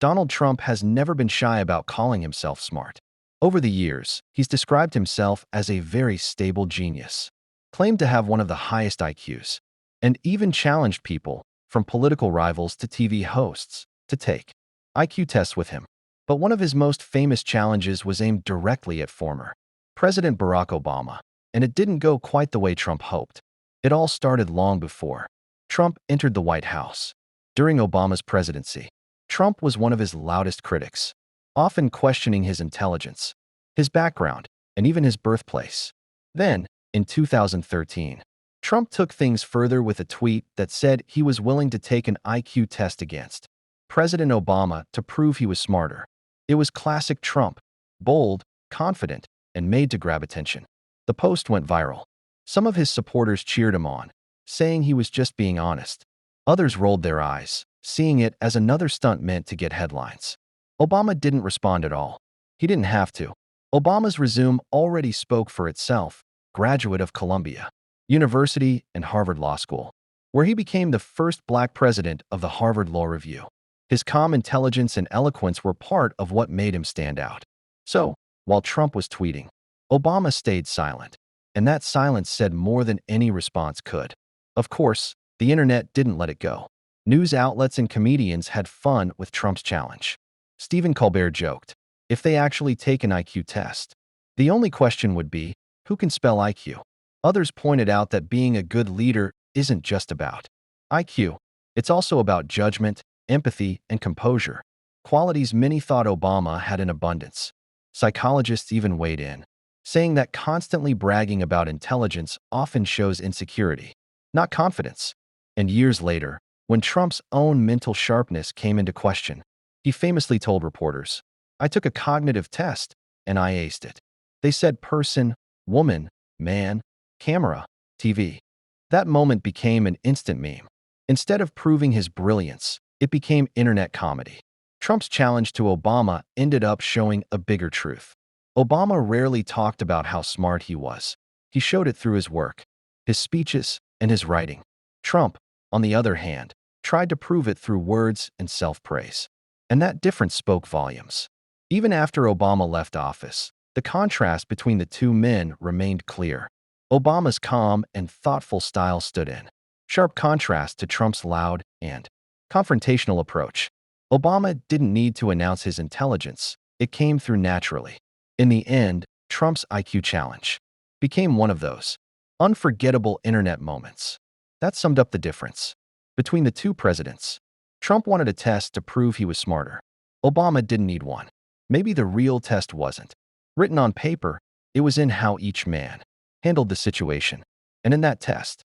Donald Trump has never been shy about calling himself smart. Over the years, he's described himself as a very stable genius, claimed to have one of the highest IQs, and even challenged people, from political rivals to TV hosts, to take IQ tests with him. But one of his most famous challenges was aimed directly at former President Barack Obama, and it didn't go quite the way Trump hoped. It all started long before Trump entered the White House. During Obama's presidency, Trump was one of his loudest critics, often questioning his intelligence, his background, and even his birthplace. Then, in 2013, Trump took things further with a tweet that said he was willing to take an IQ test against President Obama to prove he was smarter. It was classic Trump, bold, confident, and made to grab attention. The post went viral. Some of his supporters cheered him on, saying he was just being honest. Others rolled their eyes, seeing it as another stunt meant to get headlines. Obama didn't respond at all. He didn't have to. Obama's resume already spoke for itself. Graduate of Columbia University and Harvard Law School, where he became the first Black president of the Harvard Law Review. His calm intelligence and eloquence were part of what made him stand out. So, while Trump was tweeting, Obama stayed silent, and that silence said more than any response could. Of course, the internet didn't let it go. News outlets and comedians had fun with Trump's challenge. Stephen Colbert joked, if they actually take an IQ test, the only question would be, who can spell IQ? Others pointed out that being a good leader isn't just about IQ. It's also about judgment, empathy, and composure, qualities many thought Obama had in abundance. Psychologists even weighed in, saying that constantly bragging about intelligence often shows insecurity, not confidence. And years later, when Trump's own mental sharpness came into question, he famously told reporters, I took a cognitive test, and I aced it. They said person, woman, man, camera, TV. That moment became an instant meme. Instead of proving his brilliance, it became internet comedy. Trump's challenge to Obama ended up showing a bigger truth. Obama rarely talked about how smart he was. He showed it through his work, his speeches, and his writing. Trump, on the other hand, tried to prove it through words and self-praise. And that difference spoke volumes. Even after Obama left office, the contrast between the two men remained clear. Obama's calm and thoughtful style stood in sharp contrast to Trump's loud and confrontational approach. Obama didn't need to announce his intelligence. It came through naturally. In the end, Trump's IQ challenge became one of those unforgettable internet moments. That summed up the difference between the two presidents. Trump wanted a test to prove he was smarter. Obama didn't need one. Maybe the real test wasn't written on paper, it was in how each man handled the situation. And in that test,